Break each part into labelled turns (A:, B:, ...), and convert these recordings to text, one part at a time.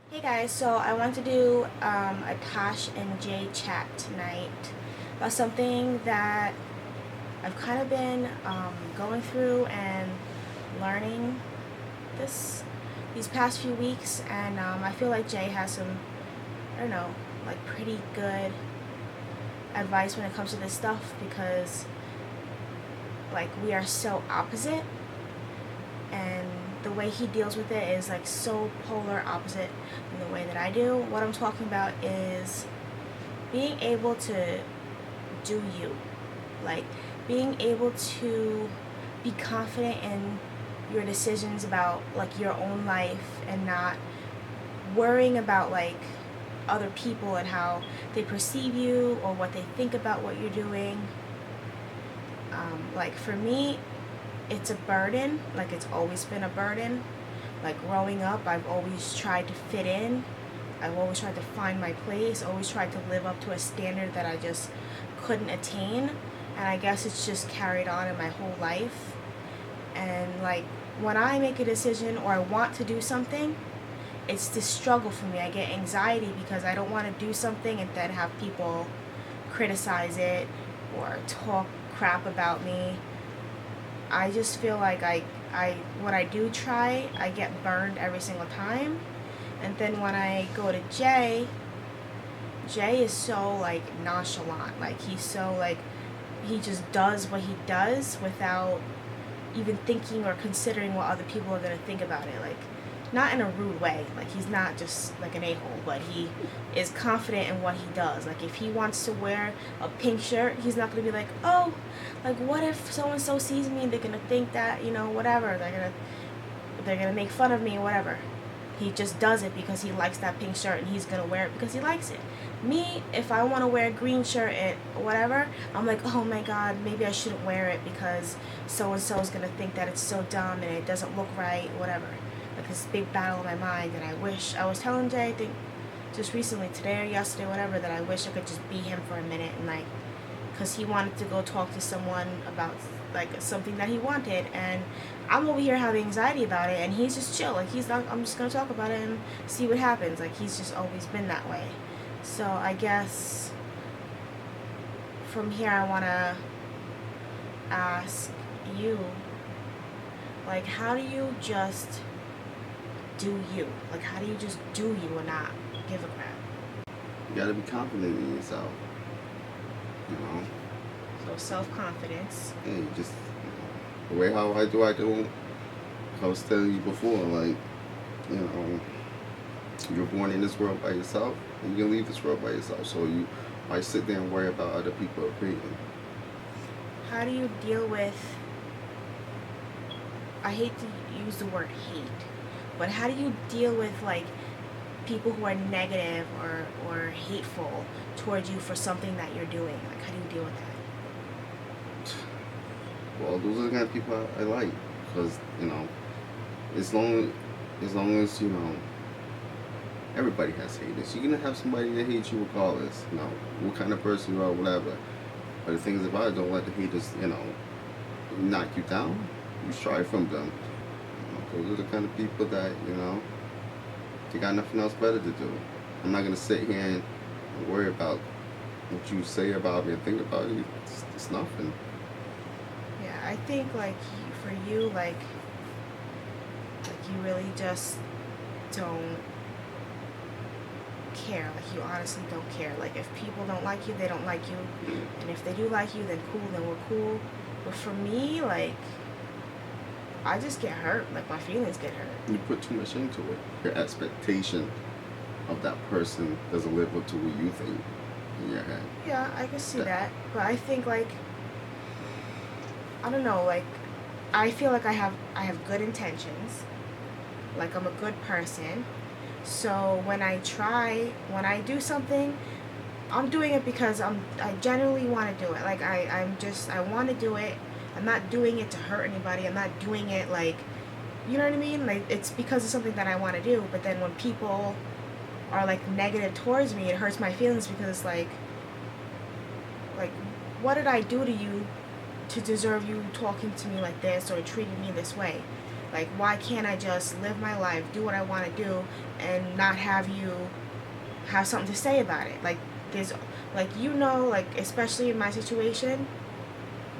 A: Hey guys, so I want to do a Tosh and Jay chat tonight about something that I've kind of been going through and learning these past few weeks, and I feel like Jay has some, I don't know, like pretty good advice when it comes to this stuff because like we are so opposite, and the way he deals with it is like so polar opposite in the way that I do. What I'm talking about is being able to do you, like being able to be confident in your decisions about like your own life and not worrying about like other people and how they perceive you or what they think about what you're doing. Like for me, it's a burden. Like it's always been a burden. Like growing up, I've always tried to fit in. I've always tried to find my place, always tried to live up to a standard that I just couldn't attain. And I guess it's just carried on in my whole life. And like when I make a decision or I want to do something, it's this struggle for me. I get anxiety because I don't want to do something and then have people criticize it or talk crap about me. I just feel like I when I do try, I get burned every single time. And then when I go to Jay is so like nonchalant. Like he's so like he just does what he does without even thinking or considering what other people are gonna think about it. Like not in a rude way. Like he's not just like an a-hole, but he is confident in what he does. Like if he wants to wear a pink shirt, he's not gonna be like, oh, like what if so and so sees me and they're gonna think that, whatever. They're gonna make fun of me or whatever. He just does it because he likes that pink shirt and he's gonna wear it because he likes it. Me, if I want to wear a green shirt and whatever, I'm like, oh my god, maybe I shouldn't wear it because so and so is gonna think that it's so dumb and it doesn't look right, whatever. Like this big battle in my mind, and I was telling Jay, I think just recently, today or yesterday, whatever, that I wish I could just be him for a minute and like, because he wanted to go talk to someone about like something that he wanted, and I'm over here having anxiety about it, and he's just chill. Like he's not. I'm just gonna talk about it and see what happens. Like he's just always been that way. So I guess from here I wanna ask you, like, how do you just do you? Like, how do you just do you and not give a crap?
B: You gotta be confident in yourself. You know.
A: So self confidence.
B: And you just the way how I do. I was telling you before, like, you know, you're born in this world by yourself, and you can leave this world by yourself. So you might sit there and worry about other people's opinion.
A: How do you deal with? I hate to use the word hate, but how do you deal with like people who are negative or hateful towards you for something that you're doing? Like, how do you deal with that?
B: Well, those are the kind of people I like, because as long as everybody has haters. You're gonna have somebody that hates you regardless. What kind of person you are, whatever. But the thing is, if I don't let the haters, knock you down, you strive from them. Those are the kind of people that they got nothing else better to do. I'm not gonna sit here and worry about what you say about me and think about you. It's nothing.
A: Yeah, I think like for you, like you really just don't care. Like you honestly don't care. Like if people don't like you, they don't like you, and if they do like you, then cool, then we're cool. But for me, like I just get hurt. Like my feelings get hurt.
B: You put too much into it. Your expectation of that person doesn't live up to what you think in your head.
A: Yeah, I can see that. But I think like I don't know, like I feel like I have good intentions. Like I'm a good person. So when I do something, I'm doing it because I genuinely want to do it. Like I want to do it. I'm not doing it to hurt anybody. I'm not doing it like, you know what I mean? Like it's because of something that I want to do. But then when people are like negative towards me, it hurts my feelings because like what did I do to you to deserve you talking to me like this or treating me this way? Like, why can't I just live my life, do what I want to do, and not have you have something to say about it? Like, there's, like, like, especially in my situation,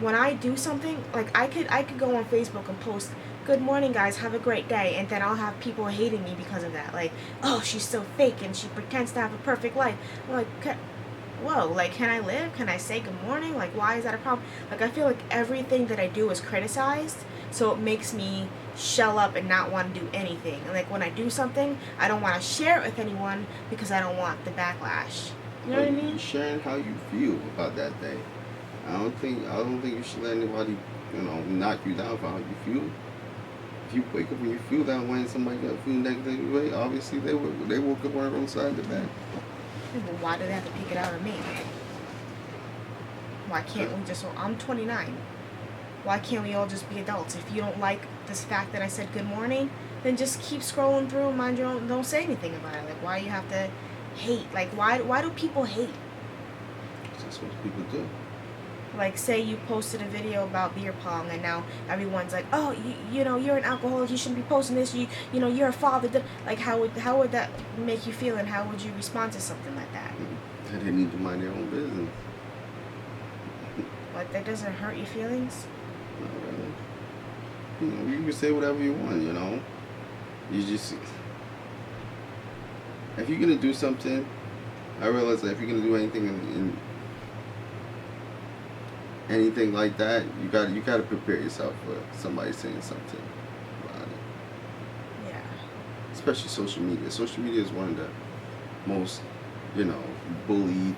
A: when I do something, like, I could go on Facebook and post, "Good morning, guys, have a great day," and then I'll have people hating me because of that. Like, "Oh, she's so fake and she pretends to have a perfect life." I'm like, whoa, like, can I live? Can I say good morning? Like, why is that a problem? Like, I feel like everything that I do is criticized, so it makes me shell up and not want to do anything. And, like, when I do something, I don't want to share it with anyone because I don't want the backlash. You know what I mean?
B: You're sharing how you feel about that day. I don't think you should let anybody, knock you down for how you feel. If you wake up and you feel that way and somebody got feel negative way, obviously they woke up on their own side of the bed.
A: Well, why do they have to pick it out on me? Why can't we just? I'm 29. Why can't we all just be adults? If you don't like this fact that I said good morning, then just keep scrolling through, mind your own. Don't say anything about it. Like, why you have to hate? Like, why do people hate?
B: That's what people do.
A: Like, say you posted a video about beer pong, and now everyone's like, "Oh, you're an alcoholic. You shouldn't be posting this. You're a father." Like, how would that make you feel, and how would you respond to something like that?
B: They need to mind their own business.
A: Like, that doesn't hurt your feelings?
B: Not really. You can say whatever you want. You just, if you're gonna do something, I realize that if you're gonna do anything in anything like that, you gotta prepare yourself for somebody saying something about it.
A: Yeah.
B: Especially social media. Social media is one of the most, bullied.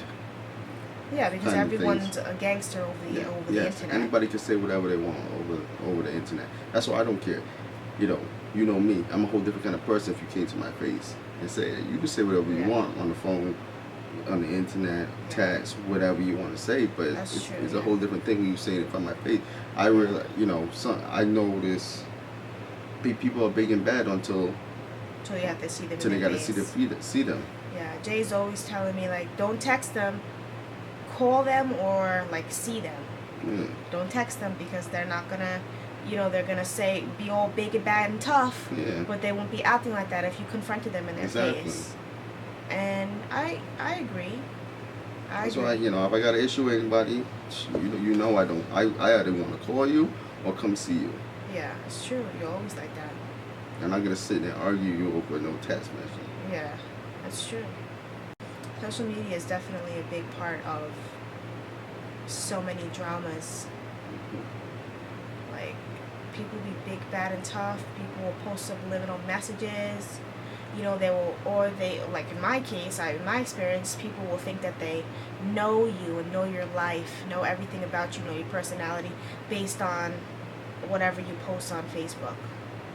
A: Yeah, because everyone's a gangster over the internet.
B: Anybody can say whatever they want over the internet. That's why I don't care. You know me. I'm a whole different kind of person. If you came to my face and say it, you can say whatever you want on the phone, on the internet, text, whatever you want to say, but it's a whole different thing when you say it in front of my face. I really, I know this. People are big and bad until
A: you have to see them.
B: Until they got to see them.
A: Yeah, Jay's always telling me, like, don't text them, call them, or like see them. Don't text them because they're not gonna, they're gonna be all big and bad and tough, but they won't be acting like that if you confronted them in their face. And I agree.
B: That's why, if I got an issue with anybody, I either want to call you or come see you.
A: Yeah, it's true. You're always like that.
B: I'm not gonna sit there and argue you over no text message.
A: Yeah, that's true. Social media is definitely a big part of so many dramas. Like, people be big, bad, and tough. People will post subliminal messages. Like in my case, in my experience, people will think that they know you and know your life, know everything about you, know your personality, based on whatever you post on Facebook.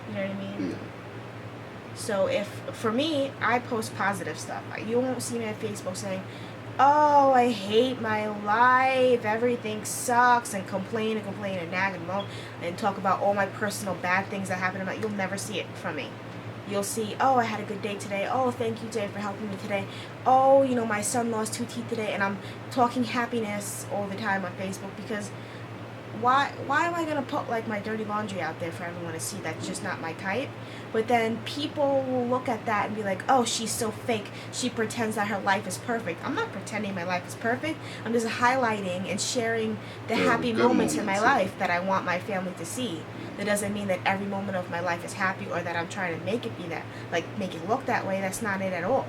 A: You know what I mean?
B: Yeah.
A: So for me, I post positive stuff. You won't see me on Facebook saying, "Oh, I hate my life, everything sucks," and complain and nag and moan and talk about all my personal bad things that happen to me. You'll never see it from me. You'll see, "Oh, I had a good day today. Oh, thank you, Jay, for helping me today. Oh, my son lost 2 teeth today," and I'm talking happiness all the time on Facebook because why am I gonna put like my dirty laundry out there for everyone to see? That's just not my type. But then people will look at that and be like, "Oh, she's so fake. She pretends that her life is perfect." I'm not pretending my life is perfect. I'm just highlighting and sharing the happy moments in my life that I want my family to see. That doesn't mean that every moment of my life is happy or that I'm trying to make it be that, like, make it look that way. That's not it at all.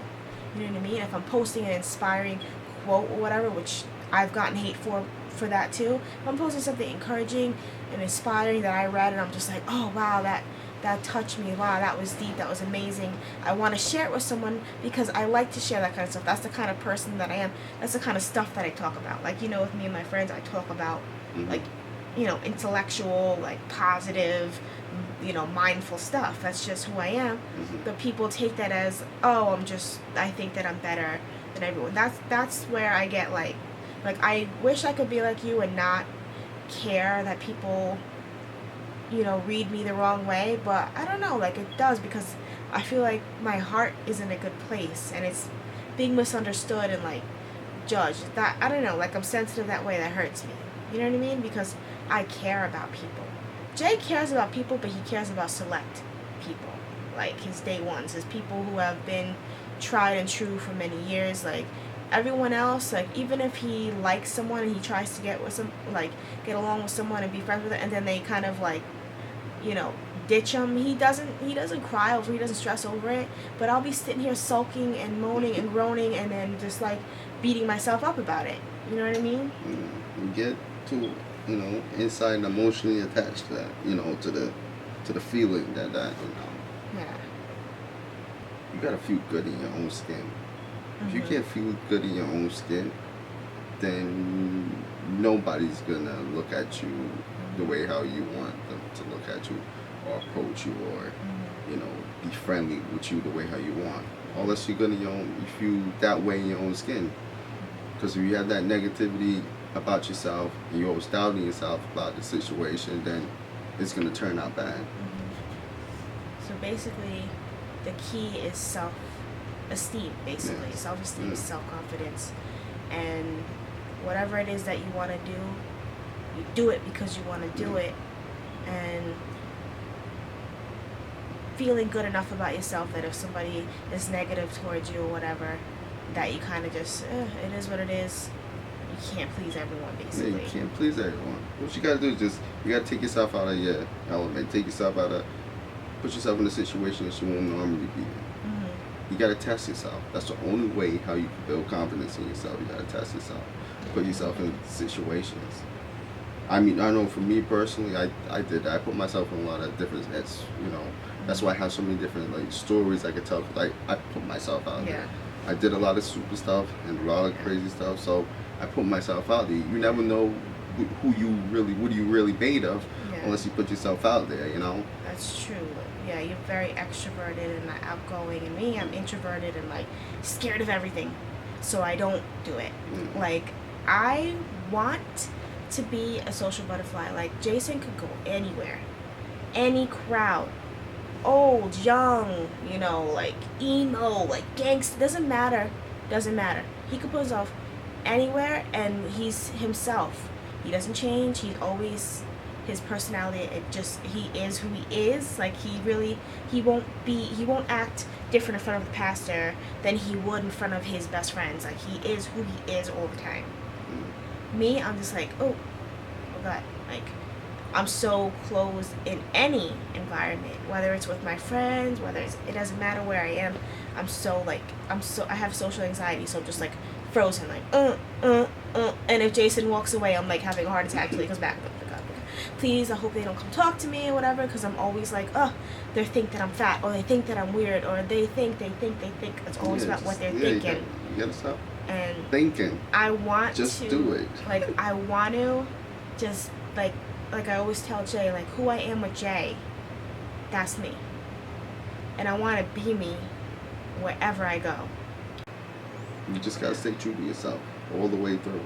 A: You know what I mean? If I'm posting an inspiring quote or whatever, which I've gotten hate for that too. If I'm posting something encouraging and inspiring that I read and I'm just like, "Oh, wow, that touched me. Wow, that was deep. That was amazing." I want to share it with someone because I like to share that kind of stuff. That's the kind of person that I am. That's the kind of stuff that I talk about. Like, with me and my friends, I talk about, like, intellectual, like, positive, mindful stuff. That's just who I am. But people take that as, "Oh, I think that I'm better than everyone." That's where I get like, I wish I could be like you and not care that people, read me the wrong way, but I don't know, like, it does, because I feel like my heart is in a good place and it's being misunderstood and, like, judged. That, I don't know, like, I'm sensitive that way, that hurts me. You know what I mean? Because I care about people. Jay cares about people, but he cares about select people, like his day ones, his people who have been tried and true for many years. Like everyone else, like even if he likes someone and he tries to get with some, like get along with someone and be friends with it, and then they kind of like, you know, ditch him. He doesn't cry over. He doesn't stress over it. But I'll be sitting here sulking and moaning and groaning, and then just like beating myself up about it. You know what I mean?
B: You get to, inside and emotionally attached to that, to the feeling that
A: Yeah.
B: you gotta feel good in your own skin. If you can't feel good in your own skin, then nobody's gonna look at you the way how you want them to look at you, or approach you, or be friendly with you the way how you want. Unless you're gonna you feel that way in your own skin. Because if you have that negativity about yourself and you're always doubting yourself about the situation, then it's gonna turn out bad.
A: So basically, the key is self-esteem. Basically, self-esteem is self-confidence, and whatever it is that you want to do, you do it because you want to do it, and feeling good enough about yourself that if somebody is negative towards you or whatever, that you kind of just, it is what it is. You can't please everyone, basically.
B: Yeah, you can't please everyone. What you gotta do is you gotta take yourself out of your element, put yourself in a situation that you won't normally be in. You gotta test yourself. That's the only way how you can build confidence in yourself. You gotta test yourself, put yourself in situations. I mean, I know for me personally, I did that. I put myself in a lot of different, that's why I have so many different like stories I could tell. Like I put myself out there. I did a lot of stupid stuff and a lot of crazy stuff, so I put myself out there. You never know what you really made of unless you put yourself out there,
A: That's true. Yeah, you're very extroverted and outgoing, and me, I'm introverted and like scared of everything, so I don't do it. Like I want to be a social butterfly. Like Jason could go anywhere, any crowd, old, young, like emo, like gangster, doesn't matter. He could put himself anywhere and he's himself. He doesn't change. He's always his personality. He is who he is. Like he won't act different in front of the pastor than he would in front of his best friends. Like he is who he is all the time. Me, I'm just like, oh God, like I'm so closed in any environment, whether it's with my friends, it doesn't matter where I am. I have social anxiety, so I'm just like frozen, like and if Jason walks away, I'm like having a heart attack till he comes back. Oh my God, please, I hope they don't come talk to me or whatever, because I'm always like, they think that I'm fat, or they think that I'm weird, or they think. It's always about what they're thinking.
B: You gotta stop
A: and
B: thinking.
A: I want
B: just
A: to
B: do it.
A: Like I want to just like I always tell Jay, like who I am with Jay, that's me. And I want to be me wherever I go.
B: You just gotta stay true to yourself all the way through.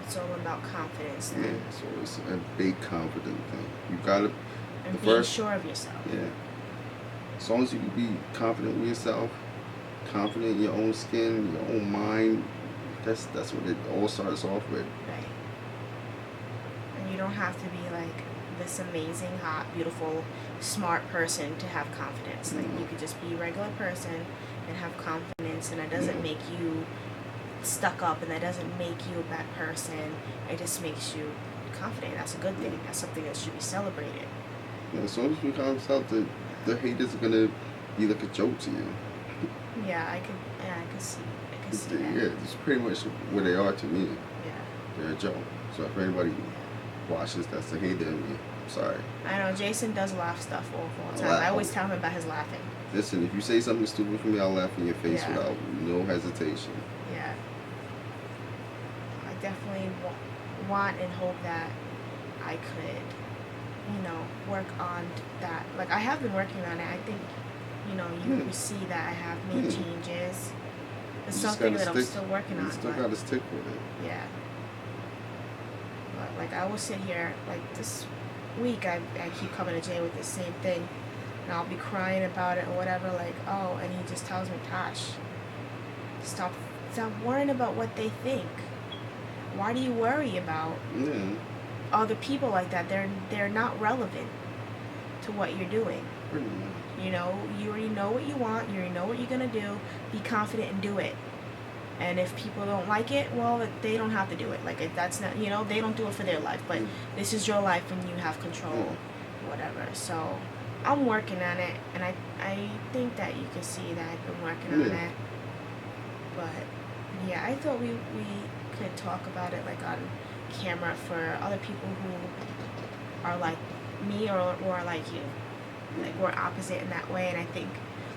A: It's all about confidence.
B: Yeah, so it's a big confident thing. You gotta
A: being sure of yourself.
B: Yeah. As long as you can be confident with yourself, confident in your own skin, your own mind, that's what it all starts off with.
A: Right. And you don't have to be like this amazing, hot, beautiful, smart person to have confidence. Like you could just be a regular person and have confidence, and it doesn't make you stuck up, and that doesn't make you a bad person. It just makes you confident. That's a good thing. That's something that should be celebrated.
B: Yeah, as soon as you calm yourself, the haters are gonna be like a joke to you.
A: Yeah, I could see that.
B: Yeah, it's pretty much what they are to me.
A: Yeah.
B: They're a joke. So if anybody watches that's a hater in me, I'm sorry.
A: I know Jason does laugh stuff all the time. I always tell him about his laughing.
B: Listen, if you say something stupid for me, I'll laugh in your face without no hesitation.
A: Yeah. I definitely want and hope that I could, work on that. Like, I have been working on it. I think, you can see that I have made changes. It's something that I'm still working on.
B: You still got to stick with it.
A: Yeah. But, like, I will sit here, like, this week, I keep coming to Jay with the same thing. And I'll be crying about it or whatever, like, and he just tells me, Tosh, stop worrying about what they think. Why do you worry about other people like that? They're not relevant. to what you're doing.
B: Pretty much.
A: You know, you already know what you want. You already know what you're gonna do. Be confident and do it. And if people don't like it, well, they don't have to do it. Like, if that's not, you know, they don't do it for their life. But this is your life and you have control, whatever. So, I'm working on it. And I think that you can see that I've been working on it. But, yeah, I thought we could talk about it, like, on camera for other people who are like me or like you. Like, we're opposite in that way. And I think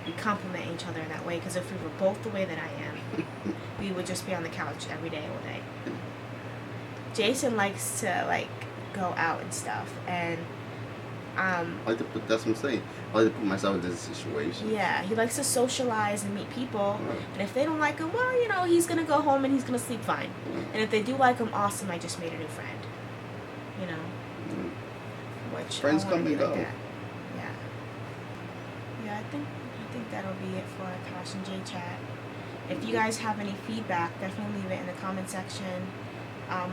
A: we complement each other in that way, because if we were both the way that I am, we would just be on the couch every day, all day. Jason likes to, like, go out and stuff, and
B: I like to put, that's what I'm saying. I like to put myself in this situation.
A: Yeah, he likes to socialize and meet people,
B: Right.
A: and if they don't like him, well, you know, he's gonna go home and he's gonna sleep fine. And if they do like him, awesome, I just made a new friend. You know, which
B: Friends
A: I wanna
B: come
A: be
B: and
A: like
B: go.
A: that. Yeah, I think that'll be it for Tash and Jay chat. If you guys have any feedback, definitely leave it in the comment section.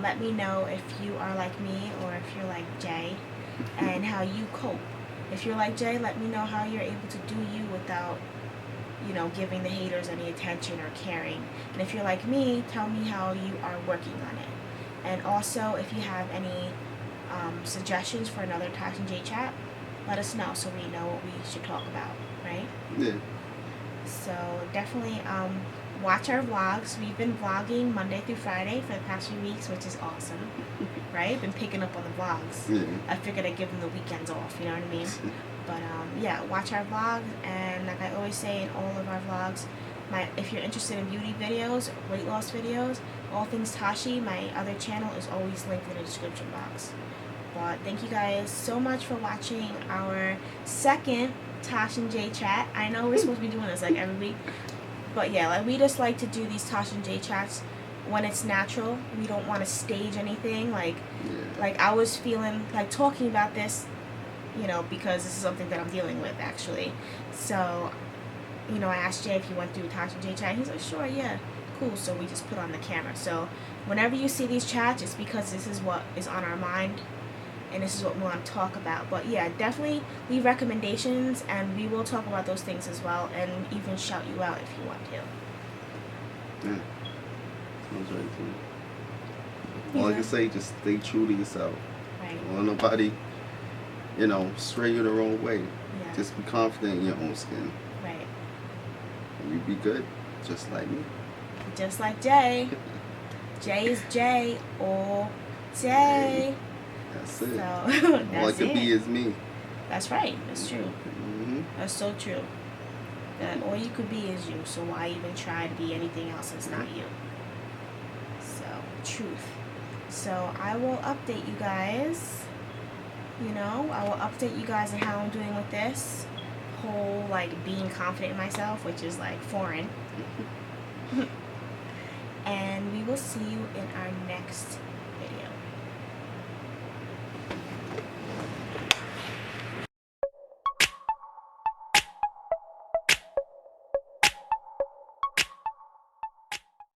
A: Let me know if you are like me or if you're like Jay, and how you cope. If you're like Jay, let me know how you're able to do you without, you know, giving the haters any attention or caring. And if you're like me, tell me how you are working on it. And also, if you have any suggestions for another Tash and Jay chat, let us know so we know what we should talk about, right?
B: Yeah.
A: So definitely watch our vlogs. We've been vlogging Monday through Friday for the past few weeks, which is awesome, right? Been picking up on the vlogs.
B: Yeah.
A: I figured I'd give them the weekends off, you know what I mean? But yeah, watch our vlogs, and like I always say in all of our vlogs, if you're interested in beauty videos, weight loss videos, all things Tashy, my other channel is always linked in the description box. But thank you guys so much for watching our second Tash and Jay chat. I know we're supposed to be doing this like every week, but yeah, like we just like to do these Tash and Jay chats when it's natural. We don't want to stage anything. Like I was feeling like talking about this, you know, because this is something that I'm dealing with actually. So, you know, I asked Jay if he went through Tash and Jay chat. He's like, sure, yeah, cool. So we just put on the camera. So whenever you see these chats, it's because this is what is on our mind. And this is what we want to talk about. But yeah, definitely leave recommendations, and we will talk about those things as well, and even shout you out if you want to.
B: Yeah. Sounds right to me. All I can say, just stay true to yourself.
A: Right.
B: Don't let nobody, you know, sway you the wrong way.
A: Yeah.
B: Just be confident in your own skin.
A: Right.
B: And you be good, just like me.
A: Just like Jay. Jay is Jay all day.
B: That's it.
A: So,
B: All I
A: that's
B: can
A: it.
B: be is me.
A: That's right. That's true.
B: Mm-hmm.
A: That's so true. That all you could be is you. So why even try to be anything else that's not you? So, truth. So I will update you guys. You know, I will update you guys on how I'm doing with this whole, like, being confident in myself, which is, like, foreign. And we will see you in our next video.